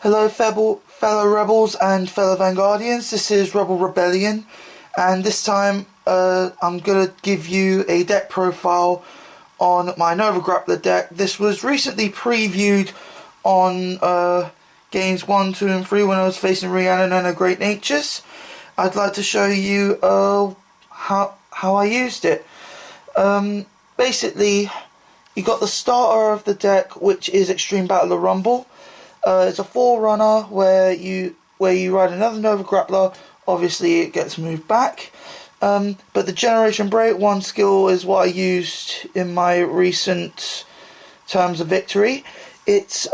Hello fellow Rebels and fellow Vanguardians, this is Rebel Rebellion, and this time I'm going to give you a deck profile on my Nova Grappler deck. This was recently previewed on games 1, 2 and 3 when I was facing Rhiannon and her Great Natures. I'd like to show you how I used it. Basically, you got the starter of the deck, which is Extreme Battler Rumble. It's a forerunner where you ride another Nova Grappler. Obviously it gets moved back, but the Generation Break 1 skill is what I used in my recent terms of victory. It's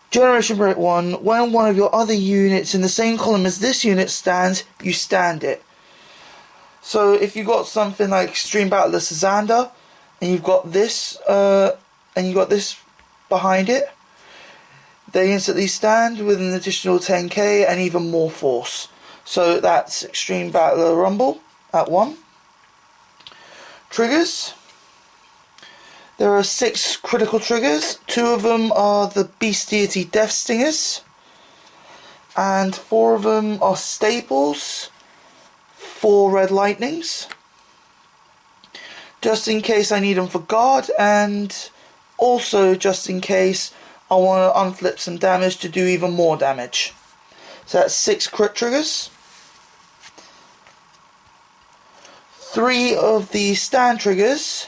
Generation Break 1, when one of your other units in the same column as this unit stands, you stand it. So if you got something like Extreme Battler Xander, and you've got this behind it, they instantly stand with an additional 10k and even more force. So that's Extreme Battler Rumble at 1. Triggers. There are 6 critical triggers. 2 of them are the Beast Deity Death Stingers, and 4 of them are staples, 4 Red Lightnings, just in case I need them for guard, and also just in case I want to unflip some damage to do even more damage. So that's 6 crit triggers. 3 of the stand triggers.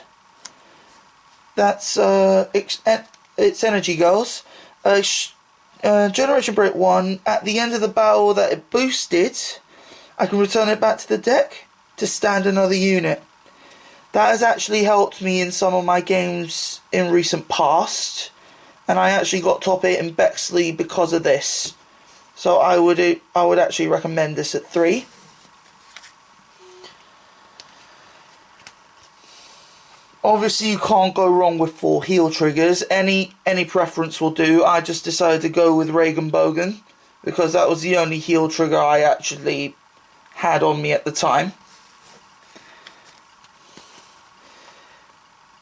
That's it's Energy Girls. Generation Break 1, at the end of the battle that it boosted, I can return it back to the deck to stand another unit. That has actually helped me in some of my games in recent past, and I actually got top 8 in Bexley because of this. So I would actually recommend this at 3. Obviously you can't go wrong with 4 heal triggers. Any preference will do. I just decided to go with Reagan Bogan because that was the only heal trigger I actually had on me at the time.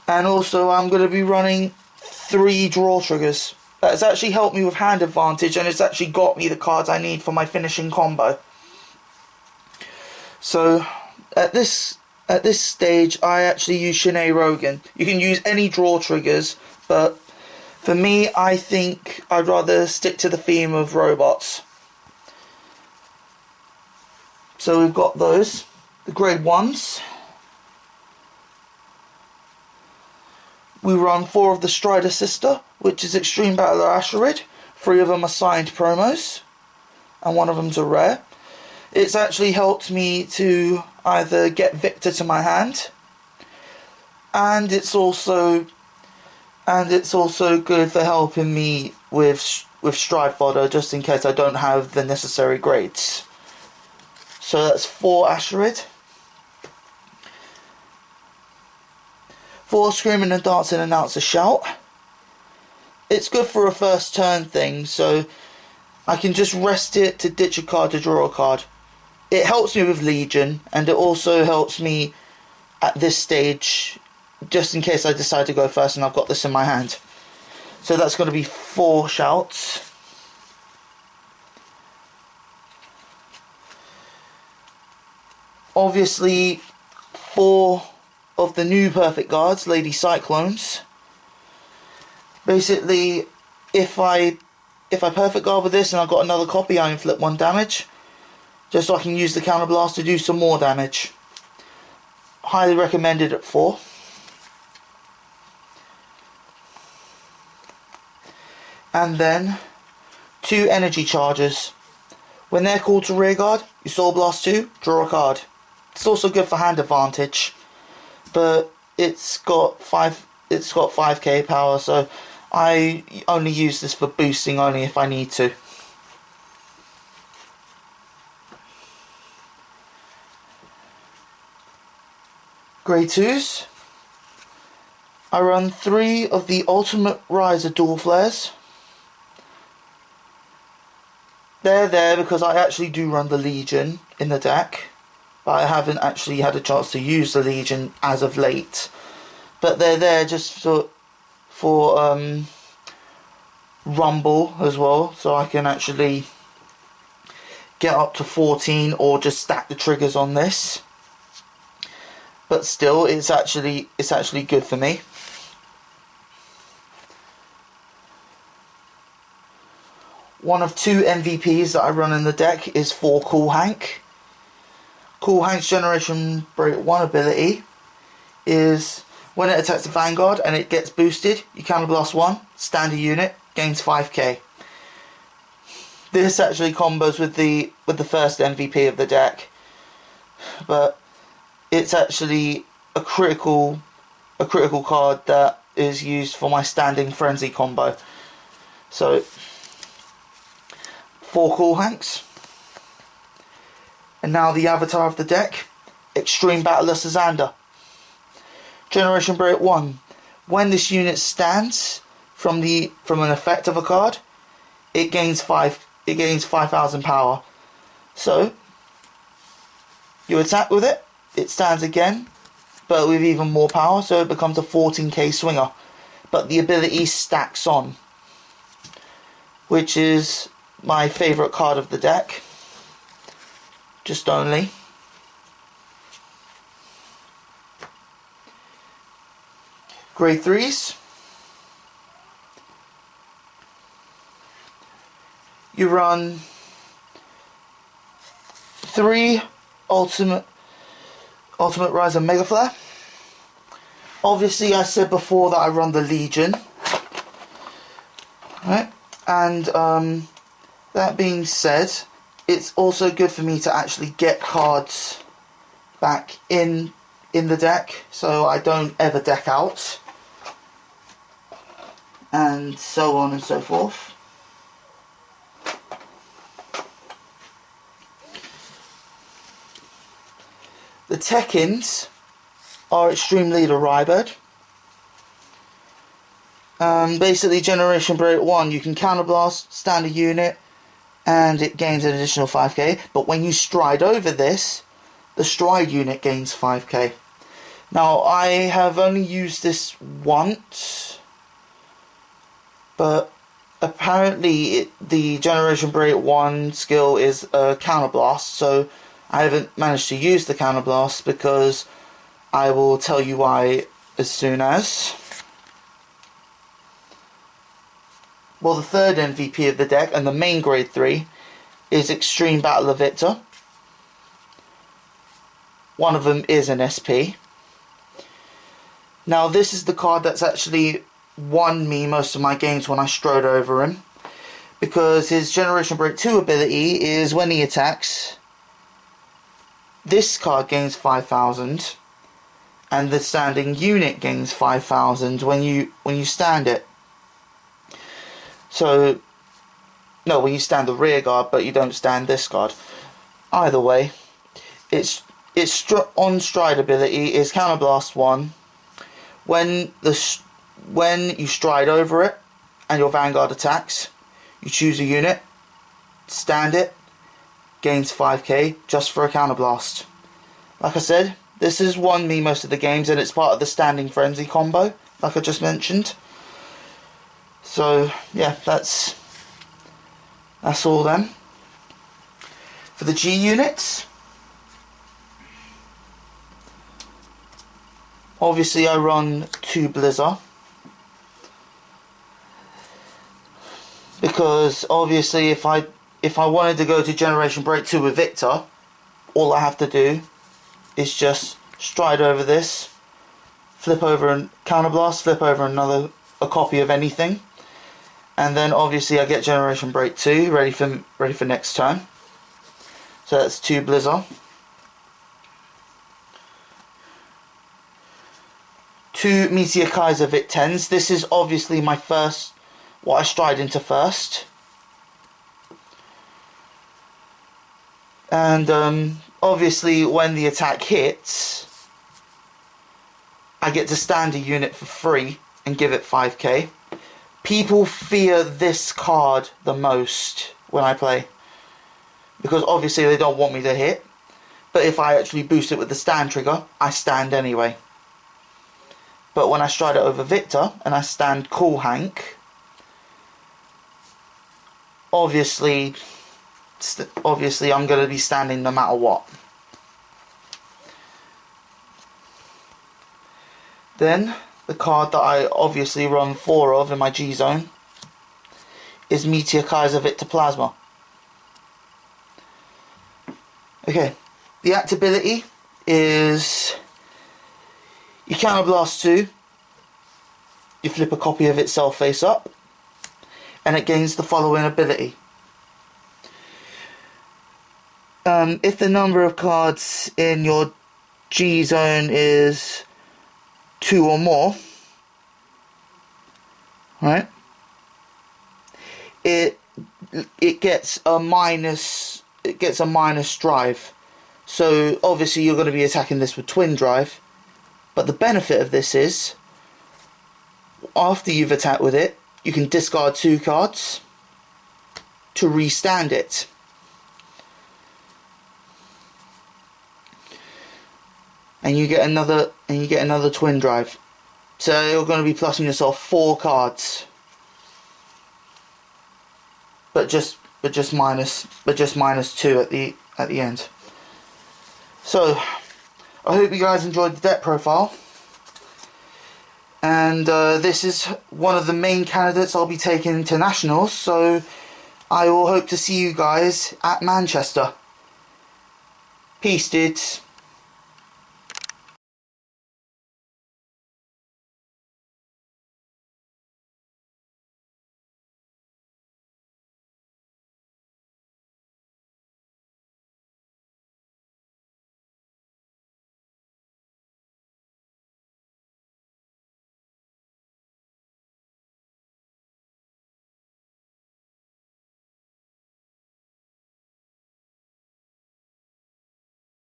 And also I'm going to be running 3 draw triggers. That's actually helped me with hand advantage, and it's actually got me the cards I need for my finishing combo. So at this stage I actually use Shanae Rogan. You can use any draw triggers, but for me I think I'd rather stick to the theme of robots. So we've got those, the grade 1s. We run 4 of the Strider Sister, which is Extreme Battler Asherid. 3 of them are signed promos, and 1 of them's a rare. It's actually helped me to either get Victor to my hand, and it's also good for helping me with Stride Fodder, just in case I don't have the necessary grades. So that's 4 Asherid. 4 Screaming and Dancing Announcer Shout. It's good for a first turn thing, so I can just rest it to ditch a card to draw a card. It helps me with Legion, and it also helps me at this stage, just in case I decide to go first and I've got this in my hand. So that's going to be 4 shouts. Obviously, 4 of the new Perfect Guards, Lady Cyclones. Basically, if I Perfect Guard with this and I've got another copy, I inflict 1 damage, just so I can use the Counterblast to do some more damage. Highly recommended at 4. And then 2 Energy Chargers. When they're called to rearguard, you Soul Blast 2, draw a card. It's also good for hand advantage, but it's got 5k power, so I only use this for boosting only if I need to. Grade 2s. I run 3 of the Ultimate Riser Dual Flares. They're there because I actually do run the Legion in the deck, but I haven't actually had a chance to use the Legion as of late. But they're there just for rumble as well, so I can actually get up to 14 or just stack the triggers on this. But still, it's actually good for me. One of two MVPs that I run in the deck is for Cool Hank. Cool Hank's Generation Break 1 ability is when it attacks the Vanguard and it gets boosted, you counterblast 1, standard unit, gains 5k. This actually combos with the first MVP of the deck, but it's actually a critical card that is used for my standing frenzy combo. So 4 Cool Hanks. And now the avatar of the deck, Extreme Battler Xander. Generation Break 1. When this unit stands from an effect of a card, it gains 5,000 power. So you attack with it, it stands again, but with even more power, so it becomes a 14k swinger. But the ability stacks on, which is my favourite card of the deck. Just only. Grade 3s. You run 3 Ultimate Rise and Mega Flare. Obviously, I said before that I run the Legion. Right? And that being said, it's also good for me to actually get cards back in the deck, so I don't ever deck out, and so on and so forth. The Tech-ins are Extreme Leader Rybird. Basically, Generation Break 1, you can counterblast, standard unit, and it gains an additional 5k. But when you stride over this, the stride unit gains 5k. Now, I have only used this once, but apparently the Generation Break 1 skill is a counterblast, so I haven't managed to use the counterblast because I will tell you why as soon as. Well, the third MVP of the deck and the main grade 3 is Extreme Battler Victor. One of them is an SP. Now, this is the card that's actually won me most of my games when I strode over him, because his Generation Break 2 ability is when he attacks, this card gains 5,000, and the standing unit gains 5,000 when you stand it. So, no, when you stand the rear guard, but you don't stand this guard. Either way, its on stride ability is counterblast 1. When you stride over it and your Vanguard attacks, you choose a unit, stand it, gains 5k just for a counterblast. Like I said, this has won me most of the games, and it's part of the standing frenzy combo, like I just mentioned. So yeah, that's all then. For the G units, obviously I run 2 Blizzard, because obviously if I wanted to go to Generation Break 2 with Victor, all I have to do is just stride over this, flip over and counterblast, flip over a copy of anything, and then obviously I get Generation Break 2 ready for next turn. So that's 2 Blizzard. 2 Meteor Kaiser Vic 10s. This is obviously my first, what I stride into first. And obviously when the attack hits, I get to stand a unit for free and give it 5k. People fear this card the most when I play, because obviously they don't want me to hit, but if I actually boost it with the stand trigger, I stand anyway. But when I stride it over Victor and I stand Cool Hank, obviously I'm going to be standing no matter what. Then the card that I obviously run 4 of in my G zone is Meteor Kaiser Victor Plasma. Okay, the actability is you counterblast 2, you flip a copy of itself face up, and it gains the following ability. If the number of cards in your G zone is 2 or more, right? It gets a minus drive. So obviously you're going to be attacking this with twin drive, but the benefit of this is after you've attacked with it, you can discard 2 cards to restand it. And you get another twin drive. So you're going to be plussing yourself 4 cards. But just minus 2 at the end. So I hope you guys enjoyed the deck profile. And this is one of the main candidates I'll be taking into nationals, so I will hope to see you guys at Manchester. Peace, dudes.